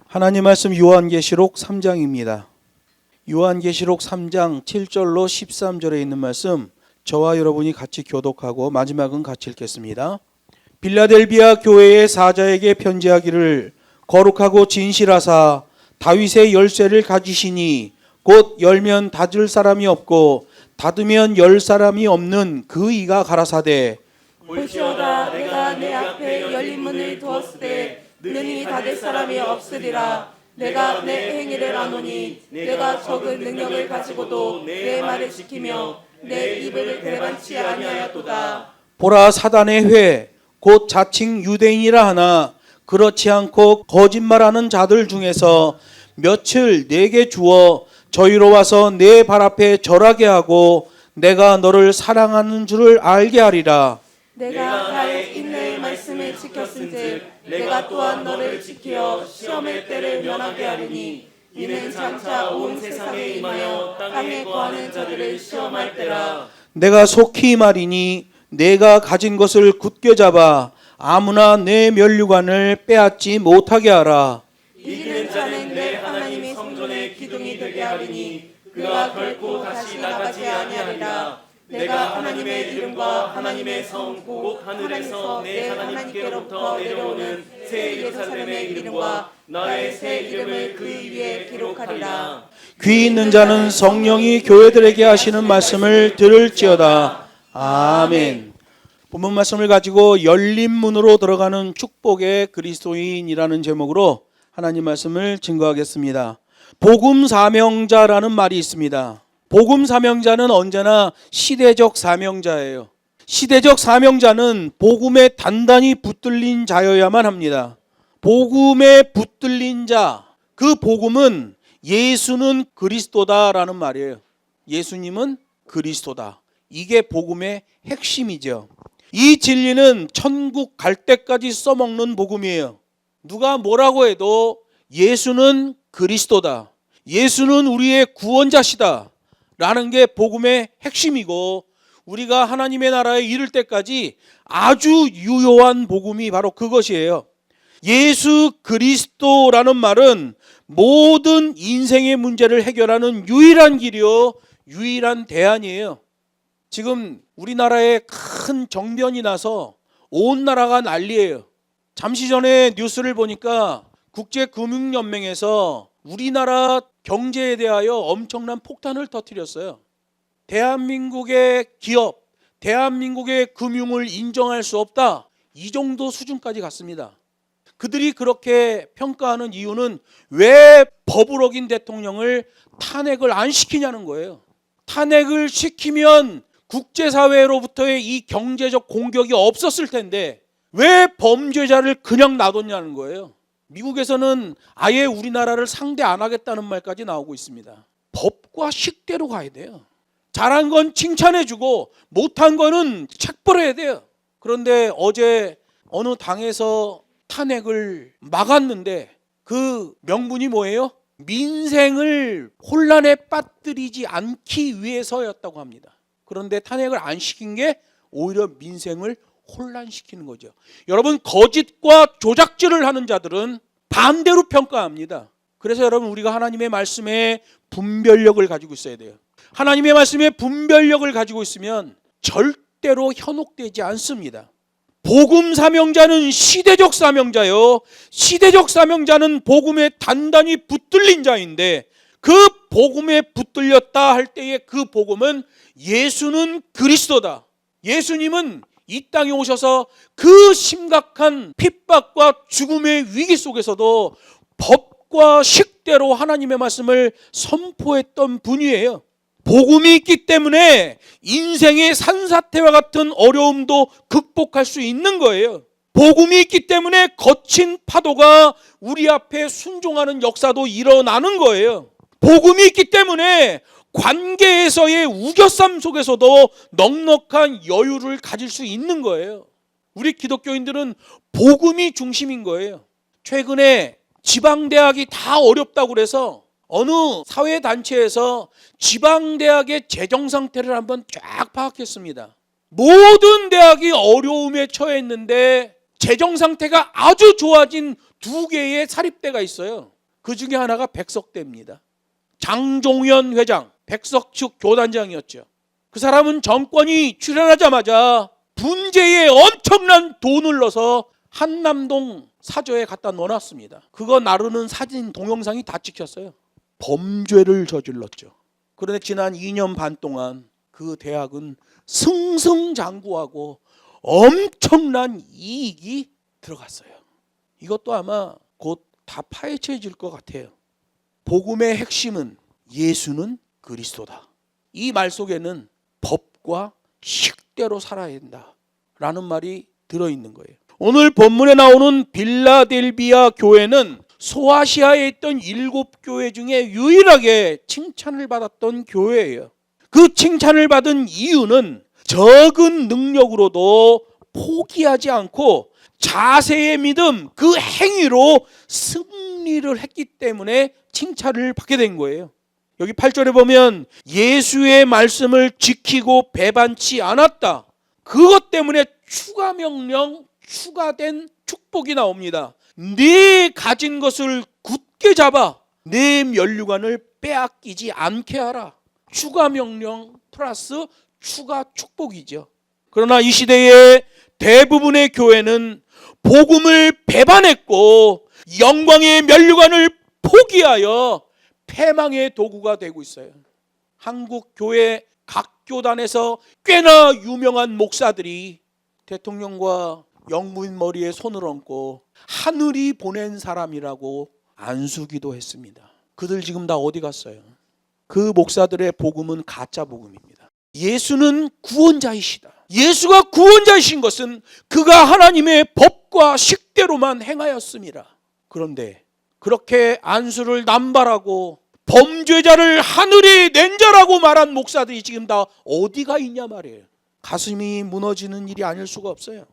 하나님 말씀 요한계시록 3장입니다. 요한계시록 3장 7절로 13절에 있는 말씀 저와 여러분이 같이 교독하고 마지막은 같이 읽겠습니다. 빌라델비아 교회의 사자에게 편지하기를 거룩하고 진실하사 다윗의 열쇠를 가지시니 곧 열면 닫을 사람이 없고 닫으면 열 사람이 없는 그 이가 가라사대 볼지어다 내가 내 앞에 열린 문을 두었을 때 능히 닫을 사람이 없으리라. 내가 내 행위를 아노니 내가 적은 능력을 가지고도 내 말을 지키며 내 입을 배반치 아니하였도다. 보라 사단의 회 곧 자칭 유대인이라 하나 그렇지 않고 거짓말하는 자들 중에서 며칠 내게 주어 저희로 와서 내 발 앞에 절하게 하고 내가 너를 사랑하는 줄을 알게 하리라. 내가 나의 인내의 말씀을 지켰은즉 내가 또한 너를 지켜 시험의 때를 면하게 하리니 이는 장차 온 세상에 임하여 땅에 거하는 자들을 시험할 때라. 내가 속히 말이니 내가 가진 것을 굳게 잡아 아무나 내 면류관을 빼앗지 못하게 하라. 이기는 자는 내 하나님의 성전의 기둥이 되게 하리니 그가 결코 다시 나가지 아니하리라. 내가 하나님의 이름과 하나님의 성 곧 하늘에서 내 하나님께로부터 내려오는 새 예루살렘의 이름과 나의 새 이름을 그 위에 기록하리라. 귀 있는 자는 성령이 교회들에게 하시는 말씀을 들을지어다. 아멘. 본문 말씀을 가지고 열린 문으로 들어가는 축복의 그리스도인이라는 제목으로 하나님 말씀을 증거하겠습니다. 복음 사명자라는 말이 있습니다. 복음 사명자는 언제나 시대적 사명자예요. 시대적 사명자는 복음에 단단히 붙들린 자여야만 합니다. 복음에 붙들린 자, 그 복음은 예수는 그리스도다라는 말이에요. 예수님은 그리스도다. 이게 복음의 핵심이죠. 이 진리는 천국 갈 때까지 써먹는 복음이에요. 누가 뭐라고 해도 예수는 그리스도다. 예수는 우리의 구원자시다. 라는 게 복음의 핵심이고 우리가 하나님의 나라에 이를 때까지 아주 유효한 복음이 바로 그것이에요. 예수 그리스도라는 말은 모든 인생의 문제를 해결하는 유일한 길이요, 유일한 대안이에요. 지금 우리나라에 큰 정변이 나서 온 나라가 난리예요. 잠시 전에 뉴스를 보니까 국제금융연맹에서 우리나라 경제에 대하여 엄청난 폭탄을 터뜨렸어요. 대한민국의 기업, 대한민국의 금융을 인정할 수 없다. 이 정도 수준까지 갔습니다. 그들이 그렇게 평가하는 이유는 왜 법을 어긴 대통령을 탄핵을 안 시키냐는 거예요. 탄핵을 시키면 국제사회로부터의 이 경제적 공격이 없었을 텐데 왜 범죄자를 그냥 놔뒀냐는 거예요. 미국에서는 아예 우리나라를 상대 안 하겠다는 말까지 나오고 있습니다. 법과 식대로 가야 돼요. 잘한 건 칭찬해주고 못한 거는 책벌해야 돼요. 그런데 어제 어느 당에서 탄핵을 막았는데 그 명분이 뭐예요? 민생을 혼란에 빠뜨리지 않기 위해서였다고 합니다. 그런데 탄핵을 안 시킨 게 오히려 민생을 혼란시키는 거죠. 여러분, 거짓과 조작질을 하는 자들은 반대로 평가합니다. 그래서 여러분, 우리가 하나님의 말씀에 분별력을 가지고 있어야 돼요. 하나님의 말씀에 분별력을 가지고 있으면 절대로 현혹되지 않습니다. 복음 사명자는 시대적 사명자요, 시대적 사명자는 복음에 단단히 붙들린 자인데 그 복음에 붙들렸다 할 때의 그 복음은 예수는 그리스도다. 예수님은 이 땅에 오셔서 그 심각한 핍박과 죽음의 위기 속에서도 법과 식대로 하나님의 말씀을 선포했던 분이에요. 복음이 있기 때문에 인생의 산사태와 같은 어려움도 극복할 수 있는 거예요. 복음이 있기 때문에 거친 파도가 우리 앞에 순종하는 역사도 일어나는 거예요. 복음이 있기 때문에 관계에서의 우겨쌈 속에서도 넉넉한 여유를 가질 수 있는 거예요. 우리 기독교인들은 복음이 중심인 거예요. 최근에 지방대학이 다 어렵다고 그래서 어느 사회단체에서 지방대학의 재정 상태를 한번 쫙 파악했습니다. 모든 대학이 어려움에 처해 있는데 재정 상태가 아주 좋아진 두 개의 사립대가 있어요. 그 중에 하나가 백석대입니다. 장종현 회장, 백석 측 교단장이었죠. 그 사람은 정권이 출현하자마자 분재에 엄청난 돈을 넣어서 한남동 사저에 갖다 넣어놨습니다. 그거 나르는 사진 동영상이 다 찍혔어요. 범죄를 저질렀죠. 그런데 지난 2년 반 동안 그 대학은 승승장구하고 엄청난 이익이 들어갔어요. 이것도 아마 곧 다 파헤쳐질 것 같아요. 복음의 핵심은 예수는 그리스도다. 이 말 속에는 법과 식대로 살아야 된다라는 말이 들어있는 거예요. 오늘 본문에 나오는 빌라델비아 교회는 소아시아에 있던 7교회 중에 유일하게 칭찬을 받았던 교회예요. 그 칭찬을 받은 이유는 적은 능력으로도 포기하지 않고 자세의 믿음, 그 행위로 승리를 했기 때문에 칭찬을 받게 된 거예요. 여기 8절에 보면 예수의 말씀을 지키고 배반치 않았다. 그것 때문에 추가 명령, 추가된 축복이 나옵니다. 네 가진 것을 굳게 잡아 내 면류관을 빼앗기지 않게 하라. 추가 명령 플러스 추가 축복이죠. 그러나 이 시대의 대부분의 교회는 복음을 배반했고 영광의 면류관을 포기하여 패망의 도구가 되고 있어요. 한국 교회 각 교단에서 꽤나 유명한 목사들이 대통령과 영부인 머리에 손을 얹고 하늘이 보낸 사람이라고 안수기도 했습니다. 그들 지금 다 어디 갔어요? 그 목사들의 복음은 가짜 복음입니다. 예수는 구원자이시다. 예수가 구원자이신 것은 그가 하나님의 법과 식대로만 행하였습니다. 그런데 그렇게 안수를 남발하고 범죄자를 하늘에 낸 자라고 말한 목사들이 지금 다 어디가 있냐 말이에요. 가슴이 무너지는 일이 아닐 수가 없어요.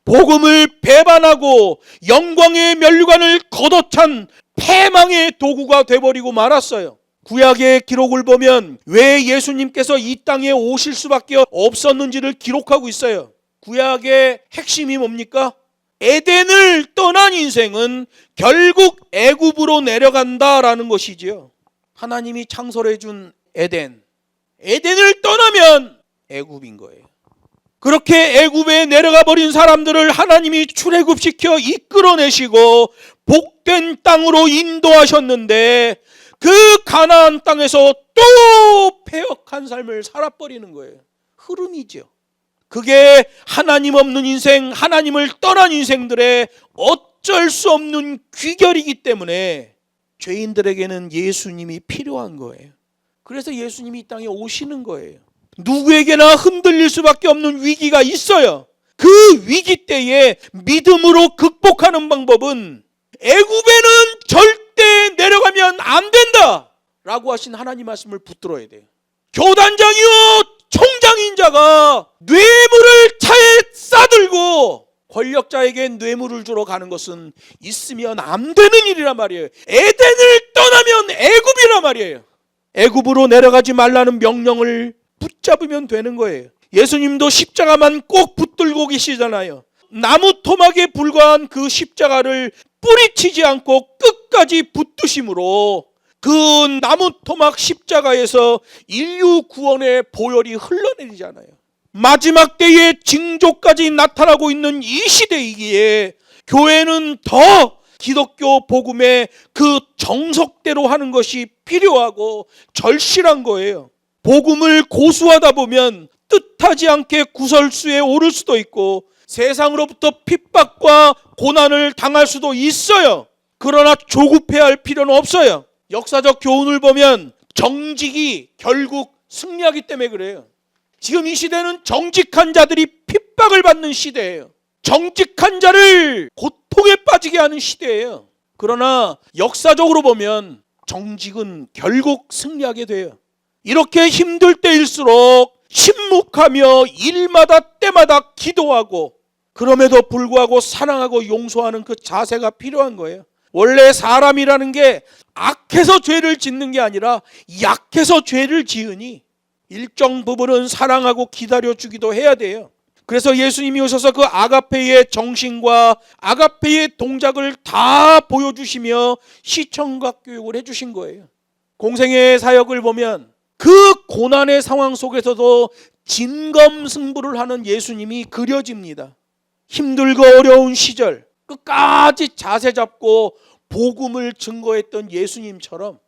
복음을 배반하고 영광의 면류관을 걷어찬 패망의 도구가 돼버리고 말았어요. 구약의 기록을 보면 왜 예수님께서 이 땅에 오실 수밖에 없었는지를 기록하고 있어요. 구약의 핵심이 뭡니까? 에덴을 떠난 인생은 결국 애굽으로 내려간다라는 것이지요. 하나님이 창설해 준 에덴을 떠나면 애굽인 거예요. 그렇게 애굽에 내려가 버린 사람들을 하나님이 출애굽시켜 이끌어내시고 복된 땅으로 인도하셨는데 그 가나안 땅에서 또 패역한 삶을 살아버리는 거예요. 흐름이죠. 그게 하나님 없는 인생, 하나님을 떠난 인생들의 어쩔 수 없는 귀결이기 때문에 죄인들에게는 예수님이 필요한 거예요. 그래서 예수님이 이 땅에 오시는 거예요. 누구에게나 흔들릴 수밖에 없는 위기가 있어요. 그 위기 때에 믿음으로 극복하는 방법은 애굽에는 절대 내려가면 안 된다 라고 하신 하나님 말씀을 붙들어야 돼요. 교단장이요 총장인 자가 뇌물을 차에 싸들고 권력자에게 뇌물을 주러 가는 것은 있으면 안 되는 일이란 말이에요. 에덴을 떠나면 애굽이란 말이에요. 애굽으로 내려가지 말라는 명령을 붙잡으면 되는 거예요. 예수님도 십자가만 꼭 붙들고 계시잖아요. 나무 토막에 불과한 그 십자가를 뿌리치지 않고 끝까지 붙드심으로 그 나무 토막 십자가에서 인류 구원의 보혈이 흘러내리잖아요. 마지막 때에 징조까지 나타나고 있는 이 시대이기에 교회는 더 기독교 복음의 그 정석대로 하는 것이 필요하고 절실한 거예요. 복음을 고수하다 보면 뜻하지 않게 구설수에 오를 수도 있고 세상으로부터 핍박과 고난을 당할 수도 있어요. 그러나 조급해야 할 필요는 없어요. 역사적 교훈을 보면 정직이 결국 승리하기 때문에 그래요. 지금 이 시대는 정직한 자들이 핍박을 받는 시대예요. 정직한 자를 고통에 빠지게 하는 시대예요. 그러나 역사적으로 보면 정직은 결국 승리하게 돼요. 이렇게 힘들 때일수록 침묵하며 일마다 때마다 기도하고 그럼에도 불구하고 사랑하고 용서하는 그 자세가 필요한 거예요. 원래 사람이라는 게 악해서 죄를 짓는 게 아니라 약해서 죄를 지으니 일정 부분은 사랑하고 기다려주기도 해야 돼요. 그래서 예수님이 오셔서 그 아가페의 정신과 아가페의 동작을 다 보여주시며 시청각 교육을 해주신 거예요. 공생의 사역을 보면 그 고난의 상황 속에서도 진검승부를 하는 예수님이 그려집니다. 힘들고 어려운 시절 끝까지 자세 잡고 복음을 증거했던 예수님처럼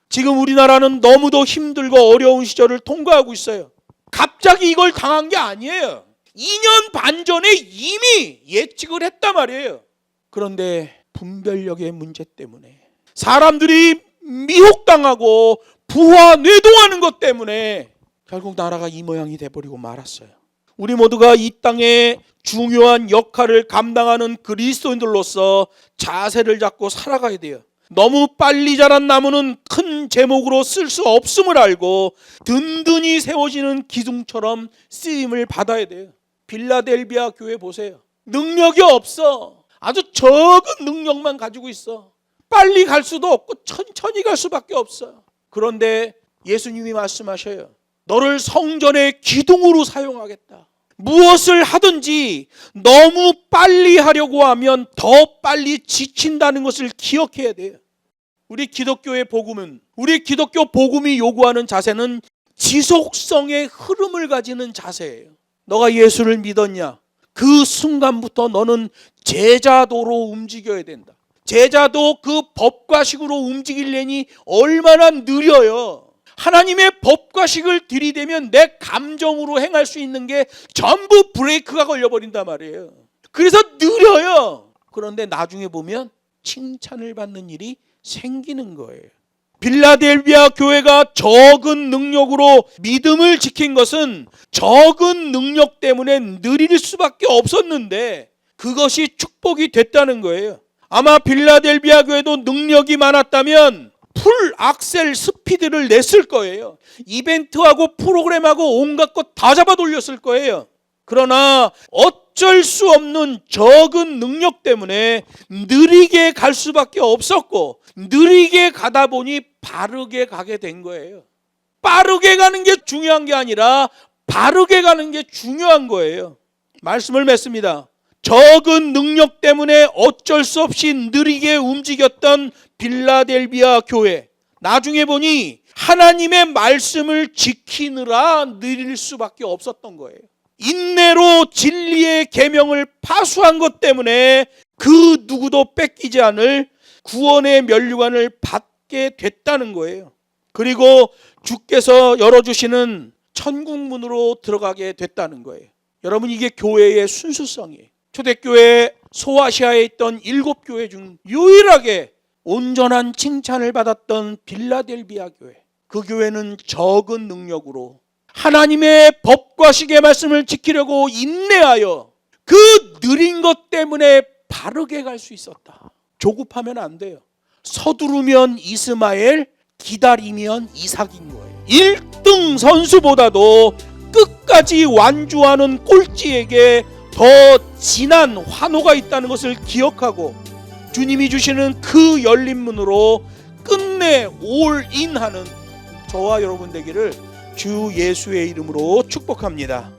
지금 우리나라는 너무도 힘들고 어려운 시절을 통과하고 있어요. 갑자기 이걸 당한 게 아니에요. 2년 반 전에 이미 예측을 했단 말이에요. 그런데 분별력의 문제 때문에 사람들이 미혹당하고 부화 뇌동하는 것 때문에 결국 나라가 이 모양이 돼버리고 말았어요. 우리 모두가 이 땅에 중요한 역할을 감당하는 그리스도인들로서 자세를 잡고 살아가야 돼요. 너무 빨리 자란 나무는 큰 제목으로 쓸 수 없음을 알고 든든히 세워지는 기둥처럼 쓰임을 받아야 돼요. 빌라델비아 교회 보세요. 능력이 없어. 아주 적은 능력만 가지고 있어. 빨리 갈 수도 없고 천천히 갈 수밖에 없어요. 그런데 예수님이 말씀하셔요. 너를 성전의 기둥으로 사용하겠다. 무엇을 하든지 너무 빨리 하려고 하면 더 빨리 지친다는 것을 기억해야 돼요. 우리 기독교의 복음은, 우리 기독교 복음이 요구하는 자세는 지속성의 흐름을 가지는 자세예요. 너가 예수를 믿었냐? 그 순간부터 너는 제자도로 움직여야 된다. 제자도 그 법과식으로 움직이려니 얼마나 느려요. 하나님의 법과식을 들이대면 내 감정으로 행할 수 있는 게 전부 브레이크가 걸려버린단 말이에요. 그래서 느려요. 그런데 나중에 보면 칭찬을 받는 일이 생기는 거예요. 빌라델비아 교회가 적은 능력으로 믿음을 지킨 것은 적은 능력 때문에 느릴 수밖에 없었는데 그것이 축복이 됐다는 거예요. 아마 빌라델비아 교회도 능력이 많았다면 풀 악셀 스피드를 냈을 거예요. 이벤트하고 프로그램하고 온갖 것 다 잡아 돌렸을 거예요. 그러나 어쩔 수 없는 적은 능력 때문에 느리게 갈 수밖에 없었고 느리게 가다 보니 바르게 가게 된 거예요. 빠르게 가는 게 중요한 게 아니라 바르게 가는 게 중요한 거예요. 말씀을 맺습니다. 적은 능력 때문에 어쩔 수 없이 느리게 움직였던 빌라델비아 교회, 나중에 보니 하나님의 말씀을 지키느라 느릴 수밖에 없었던 거예요. 인내로 진리의 계명을 파수한 것 때문에 그 누구도 뺏기지 않을 구원의 면류관을 받게 됐다는 거예요. 그리고 주께서 열어주시는 천국문으로 들어가게 됐다는 거예요. 여러분, 이게 교회의 순수성이에요. 초대교회 소아시아에 있던 7교회 중 유일하게 온전한 칭찬을 받았던 빌라델비아 교회, 그 교회는 적은 능력으로 하나님의 법과식의 말씀을 지키려고 인내하여 그 느린 것 때문에 바르게 갈 수 있었다. 조급하면 안 돼요. 서두르면 이스마엘, 기다리면 이삭인 거예요. 1등 선수보다도 끝까지 완주하는 꼴찌에게 더 진한 환호가 있다는 것을 기억하고 주님이 주시는 그 열린 문으로 끝내 올인하는 저와 여러분 되기를 주 예수의 이름으로 축복합니다.